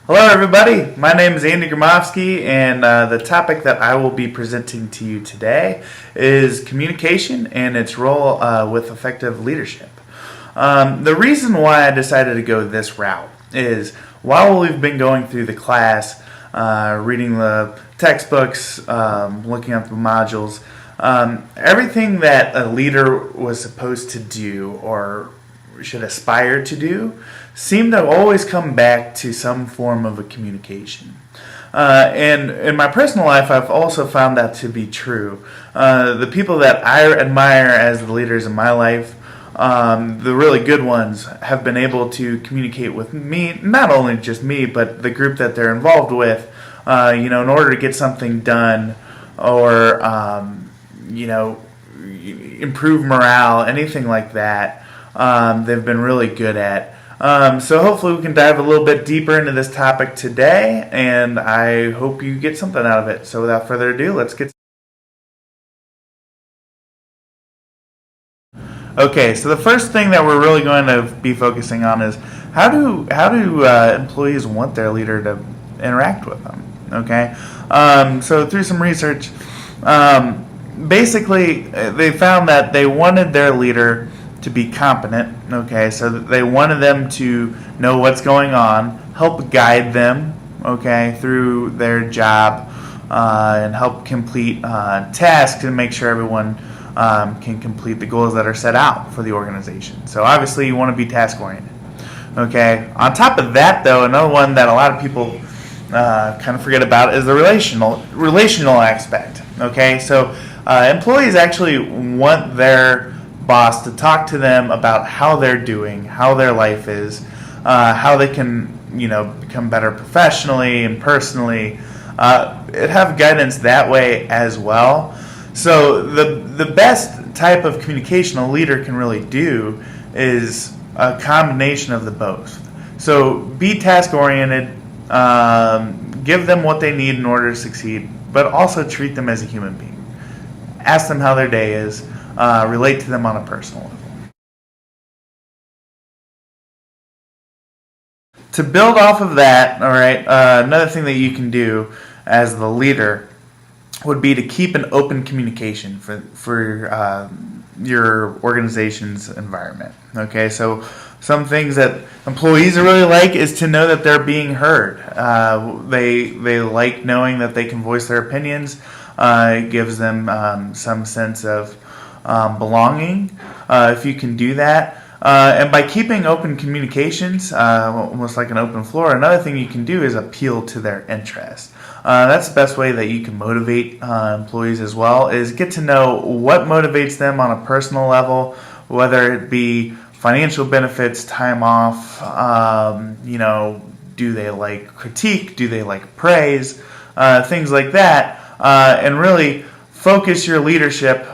Hello, everybody. My name is Andy Gromowski, and the topic that I will be presenting to you today is communication and its role with effective leadership. The reason why I decided to go this route is while we've been going through the class, reading the textbooks, looking up the modules, everything that a leader was supposed to do or should aspire to do seem to always come back to some form of a communication. And in my personal life, I've also found that to be true. The people that I admire as the leaders in my life, the really good ones, have been able to communicate with me, not only just me, but the group that they're involved with, in order to get something done or, improve morale, anything like that. They've been really good at. So hopefully we can dive a little bit deeper into this topic today, and I hope you get something out of it. So without further ado, let's get started. Okay, so the first thing that we're really going to be focusing on is how do employees want their leader to interact with them? Okay, so through some research, basically they found that they wanted their leader to be competent, okay, so that they wanted them to know what's going on, help guide them, okay, through their job, and help complete tasks and make sure everyone can complete the goals that are set out for the organization. So obviously you want to be task oriented, okay. On top of that, though, another one that a lot of people kind of forget about is the relational aspect, okay. So employees actually want their boss to talk to them about how they're doing, how their life is, how they can, become better professionally and personally, have guidance that way as well. So the best type of communication a leader can really do is a combination of the both. So be task oriented, give them what they need in order to succeed, but also treat them as a human being. Ask them how their day is. Relate to them on a personal level. To build off of that, all right, another thing that you can do as the leader would be to keep an open communication for your organization's environment. Okay, so some things that employees really like is to know that they're being heard. They like knowing that they can voice their opinions. It gives them some sense of belonging, if you can do that. And by keeping open communications, almost like an open floor, another thing you can do is appeal to their interest. That's the best way that you can motivate employees as well, is get to know what motivates them on a personal level, whether it be financial benefits, time off, do they like critique, do they like praise, things like that, and really focus your leadership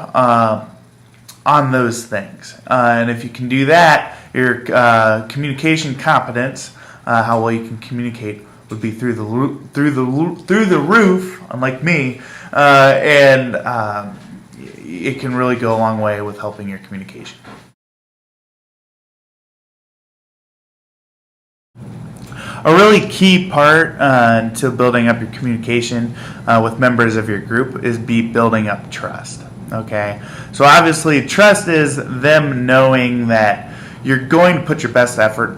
on those things. And if you can do that, your communication competence, how well you can communicate, would be through the roof, unlike me, and it can really go a long way with helping your communication. A really key part to building up your communication with members of your group is building up trust. Okay, so obviously trust is them knowing that you're going to put your best effort,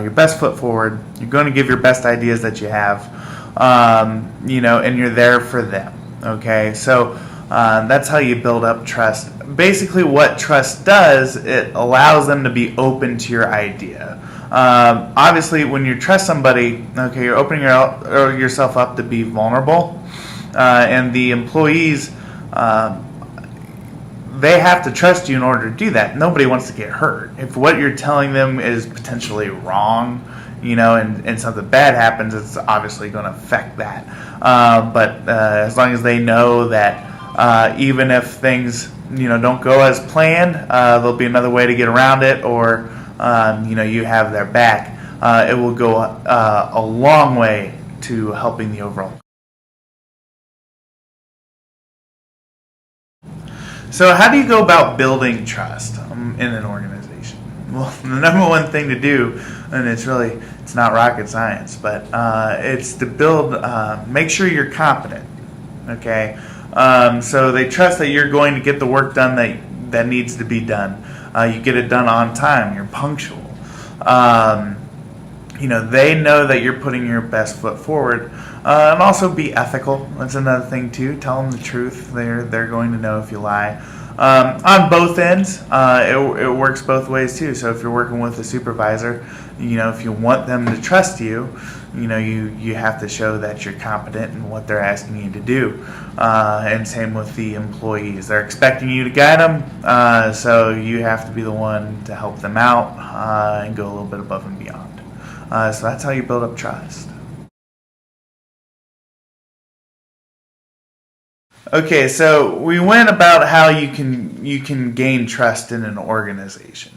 your best foot forward. You're going to give your best ideas that you have, and you're there for them. Okay, so that's how you build up trust. Basically, what trust does, it allows them to be open to your idea. Obviously, when you trust somebody, okay, you're opening yourself up to be vulnerable, and the employees, they have to trust you in order to do that. Nobody wants to get hurt. If what you're telling them is potentially wrong, and something bad happens, it's obviously going to affect that. But as long as they know that even if things don't go as planned, there'll be another way to get around it, or you have their back, it will go a long way to helping the overall. So how do you go about building trust in an organization? Well, the number one thing to do, and it's not rocket science, but it's to make sure you're competent. Okay, so they trust that you're going to get the work done that needs to be done. You get it done on time. You're punctual. They know that you're putting your best foot forward, and also be ethical. That's another thing too. Tell them the truth. They're going to know if you lie. On both ends, it works both ways too. So if you're working with a supervisor, if you want them to trust you, you have to show that you're competent in what they're asking you to do. And same with the employees. They're expecting you to guide them, so you have to be the one to help them out and go a little bit above and beyond. So that's how you build up trust. Okay, so we went about how you can gain trust in an organization.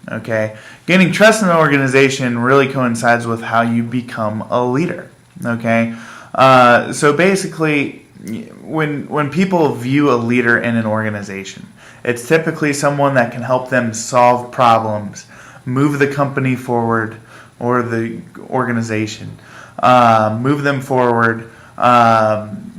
Okay, gaining trust in an organization really coincides with how you become a leader. Okay, so basically, when people view a leader in an organization, it's typically someone that can help them solve problems, move the company forward, or the organization, move them forward.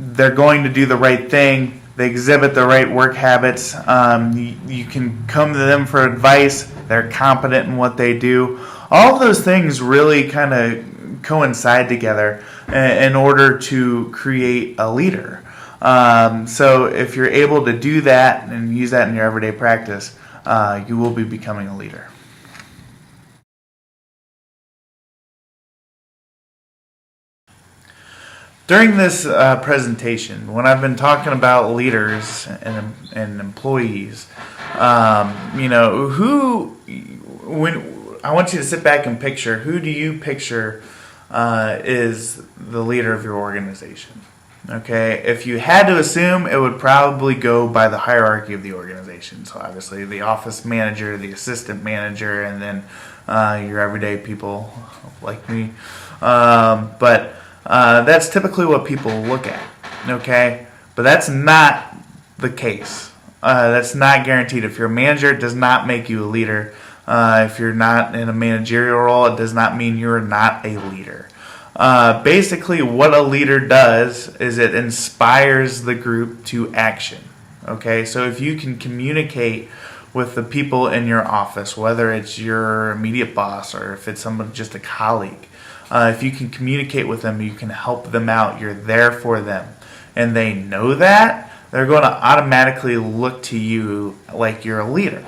They're going to do the right thing. They exhibit the right work habits. You can come to them for advice. They're competent in what they do. All of those things really kind of coincide together in order to create a leader. So if you're able to do that and use that in your everyday practice, you will be becoming a leader. During this presentation, when I've been talking about leaders and employees, when I want you to sit back and picture, who do you picture is the leader of your organization? Okay, if you had to assume, it would probably go by the hierarchy of the organization. So obviously the office manager, the assistant manager, and then your everyday people like me. But that's typically what people look at, okay? But that's not the case. That's not guaranteed. If you're a manager, it does not make you a leader. If you're not in a managerial role, it does not mean you're not a leader. Basically, what a leader does is it inspires the group to action, okay? So if you can communicate with the people in your office, whether it's your immediate boss or if it's someone, just a colleague, if you can communicate with them, you can help them out, you're there for them, and they know that, they're going to automatically look to you like you're a leader,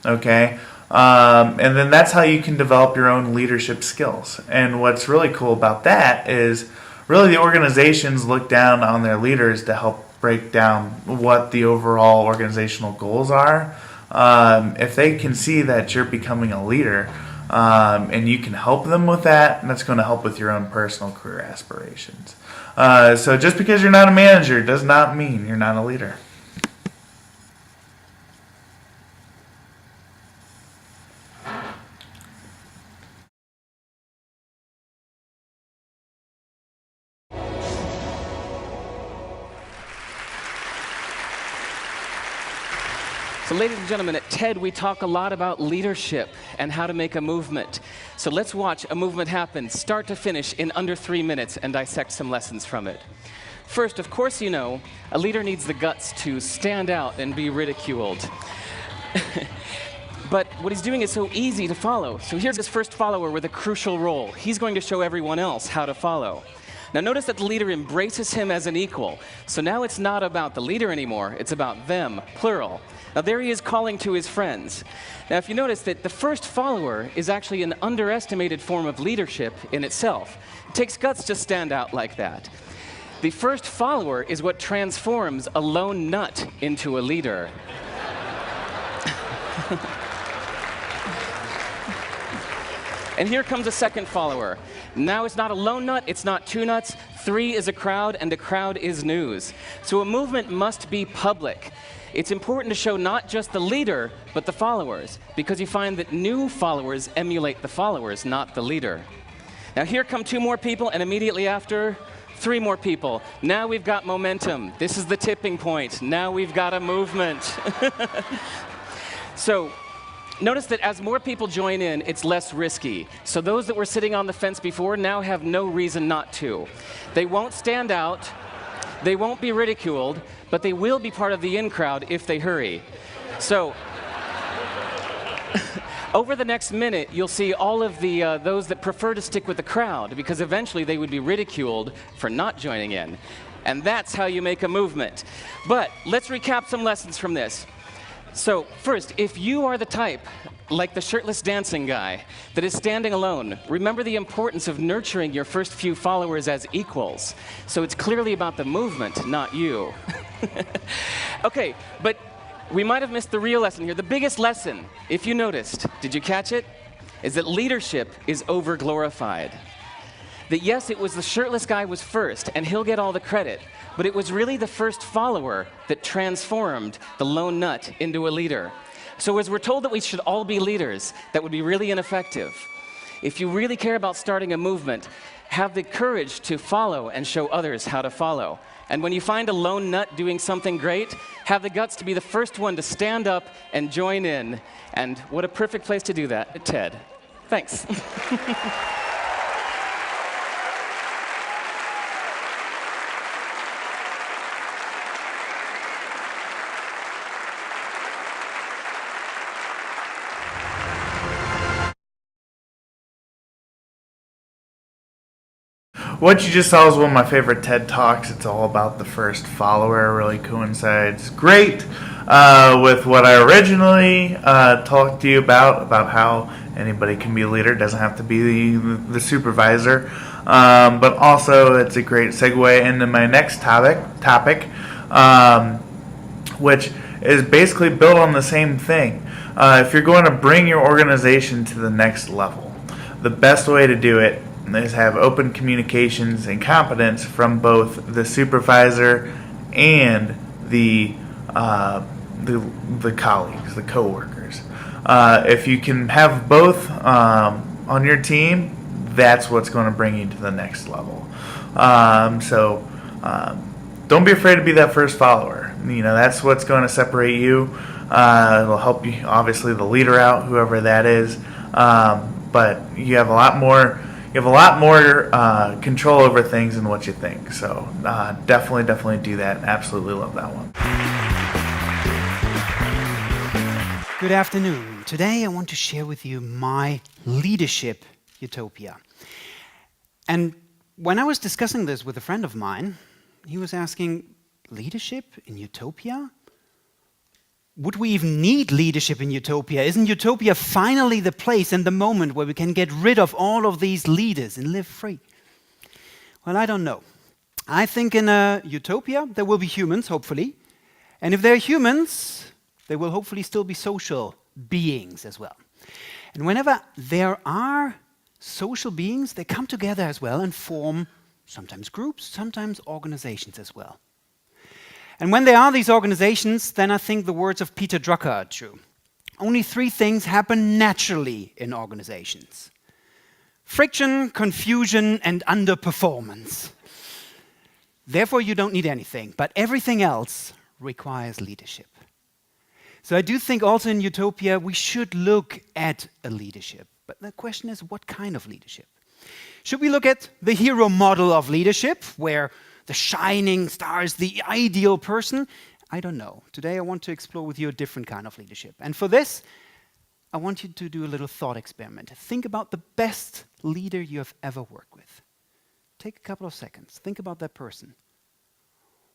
okay? And then that's how you can develop your own leadership skills. And what's really cool about that is really the organizations look down on their leaders to help break down what the overall organizational goals are. If they can see that you're becoming a leader, and you can help them with that, and that's going to help with your own personal career aspirations. So just because you're not a manager does not mean you're not a leader. So ladies and gentlemen, at TED we talk a lot about leadership and how to make a movement. So let's watch a movement happen, start to finish, in under 3 minutes and dissect some lessons from it. First, of course you know, a leader needs the guts to stand out and be ridiculed. But what he's doing is so easy to follow. So here's his first follower with a crucial role. He's going to show everyone else how to follow. Now notice that the leader embraces him as an equal. So now it's not about the leader anymore, it's about them, plural. Now there he is calling to his friends. Now if you notice that the first follower is actually an underestimated form of leadership in itself. It takes guts to stand out like that. The first follower is what transforms a lone nut into a leader. And here comes a second follower. Now it's not a lone nut, it's not two nuts, 3 is a crowd, and a crowd is news. So a movement must be public. It's important to show not just the leader, but the followers, because you find that new followers emulate the followers, not the leader. Now here come 2 more people, and immediately after, 3 more people. Now we've got momentum. This is the tipping point. Now we've got a movement. So Notice that as more people join in, it's less risky. So those that were sitting on the fence before now have no reason not to. They won't stand out, they won't be ridiculed, but they will be part of the in crowd if they hurry. So over the next minute, you'll see all of the those that prefer to stick with the crowd, because eventually they would be ridiculed for not joining in. And that's how you make a movement. But let's recap some lessons from this. So first, if you are the type, like the shirtless dancing guy, that is standing alone, remember the importance of nurturing your first few followers as equals. So it's clearly about the movement, not you. Okay, but we might have missed the real lesson here. The biggest lesson, if you noticed, did you catch it? Is that leadership is over-glorified. That yes, it was the shirtless guy was first, and he'll get all the credit, but it was really the first follower that transformed the lone nut into a leader. So as we're told that we should all be leaders, that would be really ineffective. If you really care about starting a movement, have the courage to follow and show others how to follow. And when you find a lone nut doing something great, have the guts to be the first one to stand up and join in. And what a perfect place to do that, TED. Thanks. What you just saw is one of my favorite TED Talks. It's all about the first follower. It really coincides great with what I originally talked to you about how anybody can be a leader. It doesn't have to be the supervisor. But also, it's a great segue into my next topic, which is basically built on the same thing. If you're going to bring your organization to the next level, the best way to do it is have open communications and competence from both the supervisor and the colleagues, the coworkers. If you can have both on your team, that's what's going to bring you to the next level. So don't be afraid to be that first follower. That's what's going to separate you. It'll help you, obviously, the leader out, whoever that is. But you have a lot more. You have a lot more control over things than what you think. So definitely do that. Absolutely love that one. Good afternoon. Today I want to share with you my leadership utopia. And when I was discussing this with a friend of mine, he was asking, leadership in utopia? Would we even need leadership in utopia? Isn't utopia finally the place and the moment where we can get rid of all of these leaders and live free? Well, I don't know. I think in a utopia there will be humans, hopefully. And if there are humans, there will hopefully still be social beings as well. And whenever there are social beings, they come together as well and form sometimes groups, sometimes organizations as well. And when there are these organizations, then I think the words of Peter Drucker are true. Only three things happen naturally in organizations: friction, confusion, and underperformance. Therefore, you don't need anything, but everything else requires leadership. So I do think also in utopia we should look at a leadership. But the question is, what kind of leadership? Should we look at the hero model of leadership, where the shining star is the ideal person? I don't know. Today I want to explore with you a different kind of leadership. And for this, I want you to do a little thought experiment. Think about the best leader you have ever worked with. Take a couple of seconds. Think about that person.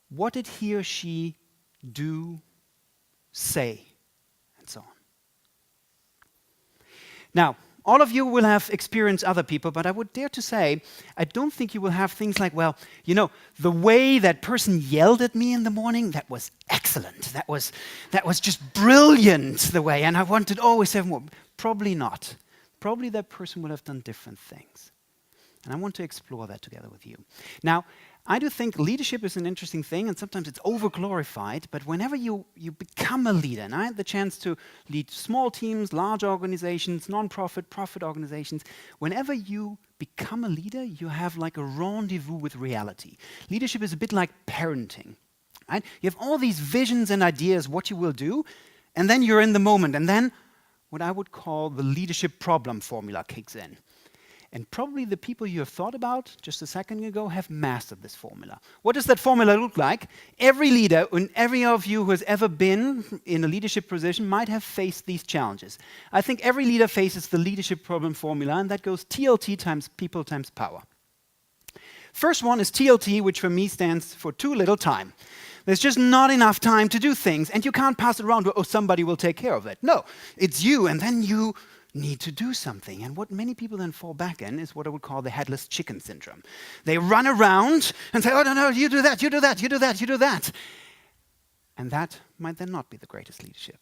What did he or she do, say, and so on? Now, all of you will have experienced other people, but I would dare to say, I don't think you will have things like, well, the way that person yelled at me in the morning, that was excellent. That was just brilliant, the way, and I wanted always to have more. Probably not. Probably that person would have done different things. And I want to explore that together with you. Now, I do think leadership is an interesting thing, and sometimes it's over-glorified, but whenever you become a leader, and I had the chance to lead small teams, large organizations, non-profit, profit organizations, whenever you become a leader, you have like a rendezvous with reality. Leadership is a bit like parenting, right? You have all these visions and ideas what you will do, and then you're in the moment, and then what I would call the leadership problem formula kicks in. And probably the people you have thought about just a second ago have mastered this formula. What does that formula look like? Every leader and every of you who has ever been in a leadership position might have faced these challenges. I think every leader faces the leadership problem formula, and that goes TLT times people times power. First one is TLT, which for me stands for too little time. There's just not enough time to do things, and you can't pass it around, oh, somebody will take care of it. No, it's you, and then you need to do something. And what many people then fall back in is what I would call the headless chicken syndrome. They run around and say, oh, no, you do that, you do that, you do that, you do that. And that might then not be the greatest leadership.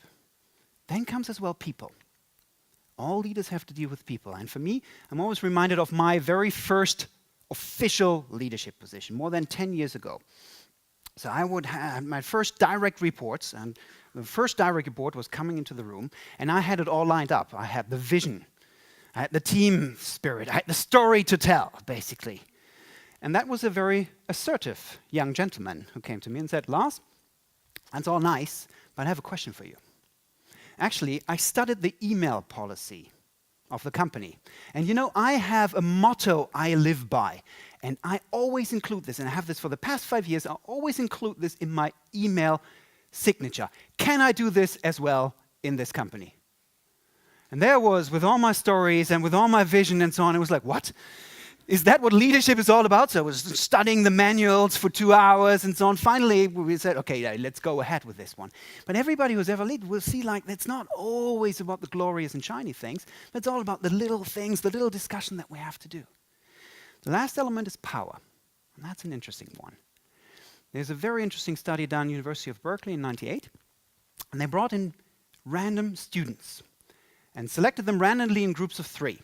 Then comes as well people. All leaders have to deal with people. And for me, I'm always reminded of my very first official leadership position, more than 10 years ago. So I would have my first direct reports, and the first direct report was coming into the room, and I had it all lined up. I had the vision, I had the team spirit, I had the story to tell, basically. And that was a very assertive young gentleman who came to me and said, Lars, that's all nice, but I have a question for you. Actually, I studied the email policy of the company. And you know, I have a motto I live by. And I always include this, and I have this for the past 5 years, I always include this in my email signature. Can I do this as well in this company? And there was, with all my stories and with all my vision and so on, it was like, what? Is that what leadership is all about? So I was studying the manuals for 2 hours and so on. Finally, we said, okay, let's go ahead with this one. But everybody who's ever led will see like it's not always about the glorious and shiny things. It's all about the little things, the little discussion that we have to do. The last element is power, and that's an interesting one. There's a very interesting study done at the University of Berkeley in '98, and they brought in random students and selected them randomly in groups of 3.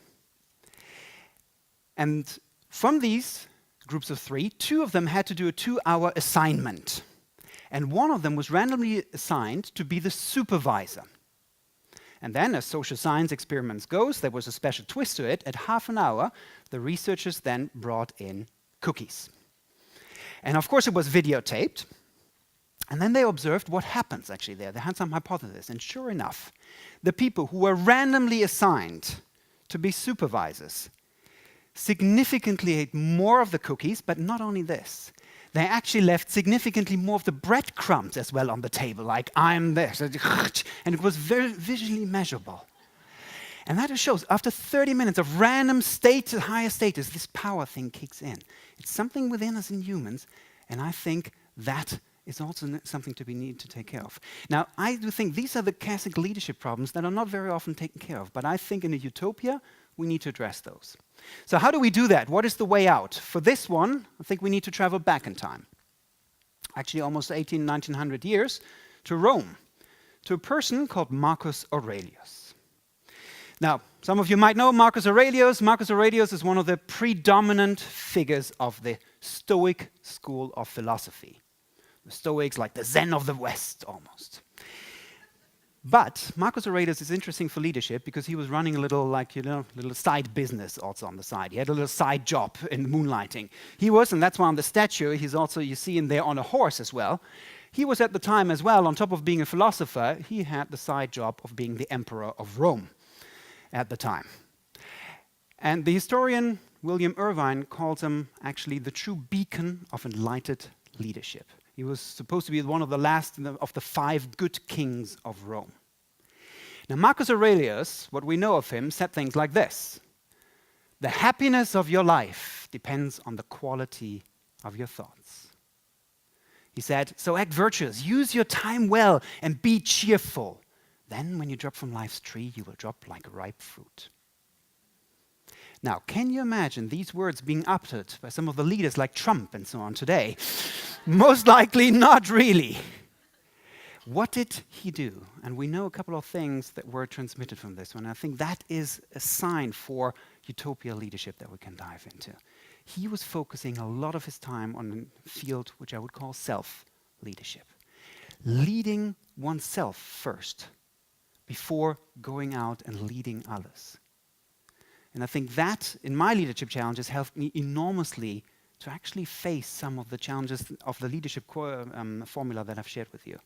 And from these groups of 3, 2 of them had to do a 2-hour assignment, and one of them was randomly assigned to be the supervisor. And then, as social science experiments goes, there was a special twist to it. At half an hour, the researchers then brought in cookies. And of course, it was videotaped. And then they observed what happens actually there. They had some hypothesis. And sure enough, the people who were randomly assigned to be supervisors significantly ate more of the cookies, but not only this. They actually left significantly more of the breadcrumbs as well on the table, like I'm this, and it was very visually measurable. And that just shows, after 30 minutes of random higher status, this power thing kicks in. It's something within us in humans, and I think that is also something to be needed to take care of. Now, I do think these are the classic leadership problems that are not very often taken care of, but I think in a utopia, we need to address those. So how do we do that? What is the way out? For this one, I think we need to travel back in time. Actually, almost 1900 years, to Rome, to a person called Marcus Aurelius. Now, some of you might know Marcus Aurelius. Marcus Aurelius is one of the predominant figures of the Stoic school of philosophy. The Stoics, like the Zen of the West, almost. But Marcus Aurelius is interesting for leadership because he was running a little, little side business also on the side. He had a little side job in moonlighting. He was, and that's why on the statue, he's also, you see him there on a horse as well. He was at the time as well, on top of being a philosopher, he had the side job of being the emperor of Rome at the time. And the historian William Irvine calls him actually the true beacon of enlightened leadership. He was supposed to be one of the last of the 5 good kings of Rome. Now, Marcus Aurelius, what we know of him, said things like this: the happiness of your life depends on the quality of your thoughts. He said, so act virtuous, use your time well, and be cheerful. Then when you drop from life's tree, you will drop like ripe fruit. Now, can you imagine these words being uttered by some of the leaders like Trump and so on today? Most likely not really. What did he do? And we know a couple of things that were transmitted from this one. I think that is a sign for utopia leadership that we can dive into. He was focusing a lot of his time on a field which I would call self-leadership. Leading oneself first before going out and leading others. And I think that, in my leadership challenges, helped me enormously to actually face some of the challenges of the leadership formula that I've shared with you.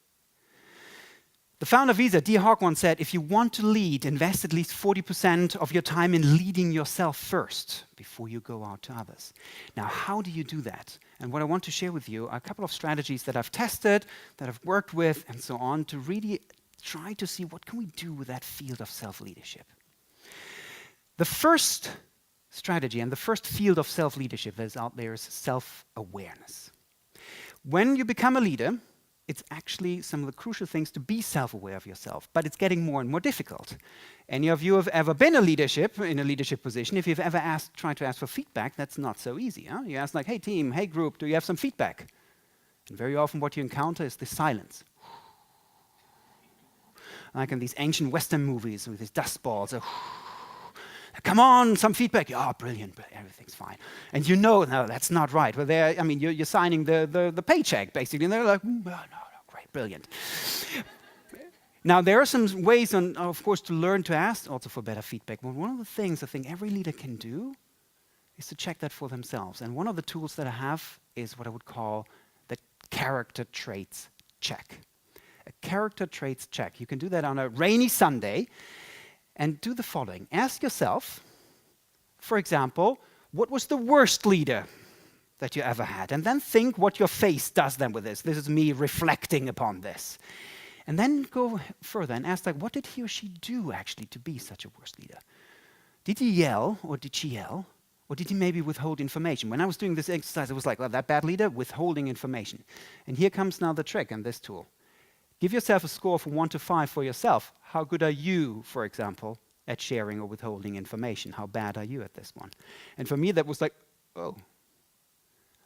The founder of Visa, D. Hawk, once said, if you want to lead, invest at least 40% of your time in leading yourself first before you go out to others. Now, how do you do that? And what I want to share with you are a couple of strategies that I've tested, that I've worked with, and so on, to really try to see what can we do with that field of self-leadership. The first strategy and the first field of self-leadership that is out there is self-awareness. When you become a leader, it's actually some of the crucial things to be self-aware of yourself, but it's getting more and more difficult. Any of you have ever been in a leadership position, if you've ever tried to ask for feedback, that's not so easy. Huh? You ask like, hey team, hey group, do you have some feedback? And very often what you encounter is this silence. Like in these ancient Western movies with these dust balls. Come on, some feedback. Oh, brilliant, but everything's fine. And you know, no, that's not right. Well, you're signing the paycheck, basically. And they're like, no, great, brilliant. Now, there are some ways, of course, to learn to ask also for better feedback. But one of the things I think every leader can do is to check that for themselves. And one of the tools that I have is what I would call the character traits check. A character traits check. You can do that on a rainy Sunday. And do the following. Ask yourself, for example, what was the worst leader that you ever had? And then think what your face does then with this. This is me reflecting upon this. And then go further and ask, like, what did he or she do actually to be such a worst leader? Did he yell or did she yell? Or did he maybe withhold information? When I was doing this exercise, it was like, well, that bad leader, withholding information. And here comes now the trick in this tool. Give yourself a score from 1 to 5 for yourself. How good are you, for example, at sharing or withholding information? How bad are you at this one? And for me, that was like, oh,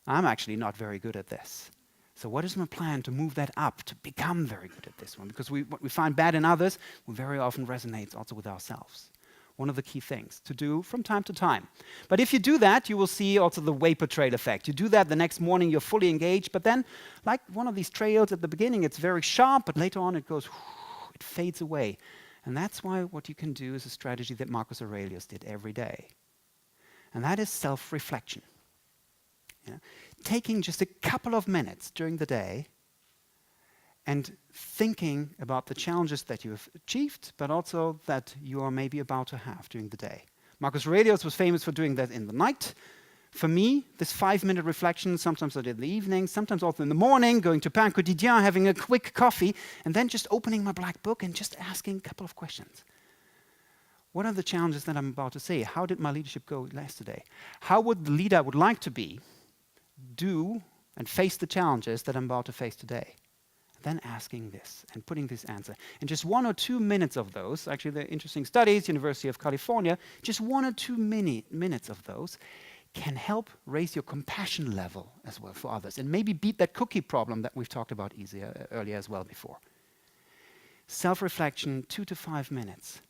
I'm actually not very good at this. So what is my plan to move that up, to become very good at this one? Because what we find bad in others will very often resonates also with ourselves. One of the key things to do from time to time. But if you do that, you will see also the vapor trail effect. You do that the next morning, you're fully engaged, but then, like one of these trails at the beginning, it's very sharp, but later on it goes, it fades away. And that's why what you can do is a strategy that Marcus Aurelius did every day. And that is self-reflection. Yeah? Taking just a couple of minutes during the day and thinking about the challenges that you have achieved, but also that you are maybe about to have during the day. Marcus Aurelius was famous for doing that in the night. For me, this 5-minute reflection, sometimes I did in the evening, sometimes also in the morning, going to Pain Quotidien, having a quick coffee, and then just opening my black book and just asking a couple of questions. What are the challenges that I'm about to say? How did my leadership go yesterday? How would the leader I would like to be do and face the challenges that I'm about to face today? Then asking this and putting this answer. And just 1 or 2 minutes of those, actually the interesting studies, University of California, just 1 or 2 minutes of those can help raise your compassion level as well for others and maybe beat that cookie problem that we've talked about earlier as well before. Self-reflection, 2 to 5 minutes.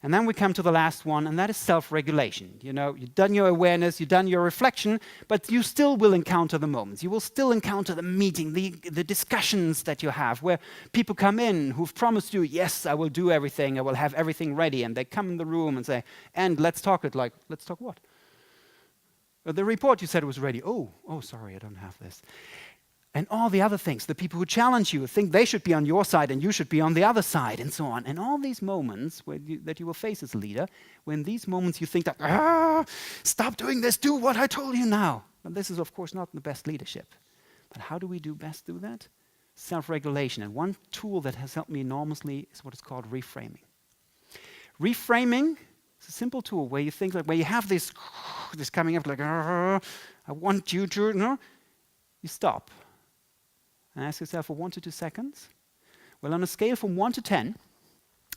And then we come to the last one, and that is self-regulation. You know, you've done your awareness, you've done your reflection, but you still will encounter the moments. You will still encounter the meeting, the discussions that you have, where people come in who've promised you, yes, I will do everything, I will have everything ready, and they come in the room and say, and let's talk it, like, let's talk what? The report you said was ready. Oh, sorry, I don't have this. And all the other things, the people who challenge you think they should be on your side and you should be on the other side, and so on. And all these moments that you will face as a leader, when these moments you think that, stop doing this, do what I told you now. And this is, of course, not the best leadership. But how do we best do that? Self-regulation. And one tool that has helped me enormously is what is called reframing. Reframing is a simple tool where you think, like, where you have this coming up, like, I want you to, you stop. And ask yourself for 1 to 2 seconds. Well, on a scale from 1 to 10,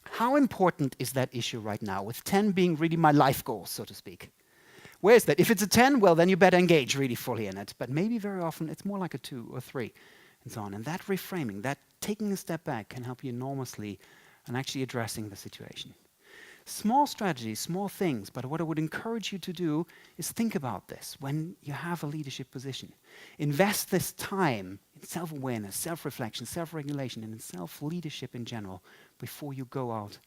how important is that issue right now? With 10 being really my life goal, so to speak. Where is that? If it's a 10, well, then you better engage really fully in it. But maybe very often it's more like a 2 or 3, and so on. And that reframing, that taking a step back can help you enormously in actually addressing the situation. Small strategies, small things, but what I would encourage you to do is think about this when you have a leadership position. Invest this time in self-awareness, self-reflection, self-regulation, and in self-leadership in general before you go out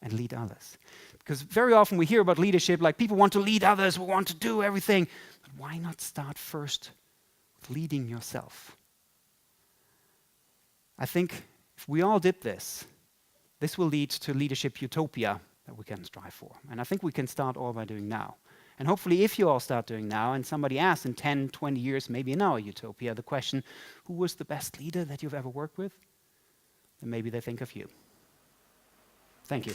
and lead others. Because very often we hear about leadership like people want to lead others, we want to do everything. But why not start first with leading yourself? I think If we all did this, this will lead to leadership utopia that we can strive for. And I think we can start all by doing now. And hopefully if you all start doing now, and somebody asks in 10, 20 years, maybe in our utopia, the question, who was the best leader that you've ever worked with? Then maybe they think of you. Thank you.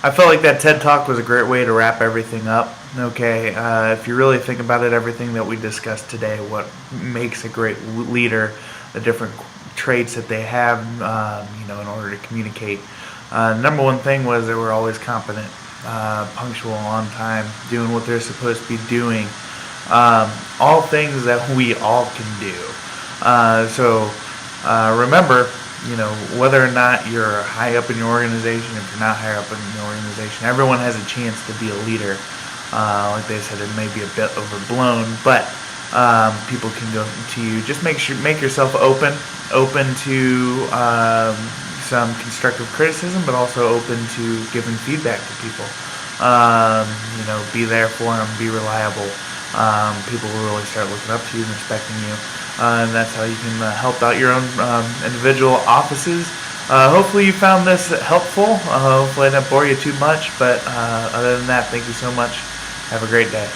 I felt like that TED Talk was a great way to wrap everything up. Okay, if you really think about it, everything that we discussed today, what makes a great leader, the different traits that they have, in order to communicate. Number one thing was they were always competent, punctual, on time, doing what they're supposed to be doing. All things that we all can do. Remember, whether or not you're high up in your organization, if you're not higher up in your organization, everyone has a chance to be a leader. Like they said, it may be a bit overblown, but people can go to you. Just make yourself open to some constructive criticism, but also open to giving feedback to people. Be there for them, be reliable. People will really start looking up to you and respecting you. And that's how you can help out your own individual offices. Hopefully you found this helpful. Hopefully I didn't bore you too much, but other than that, thank you so much. Have a great day.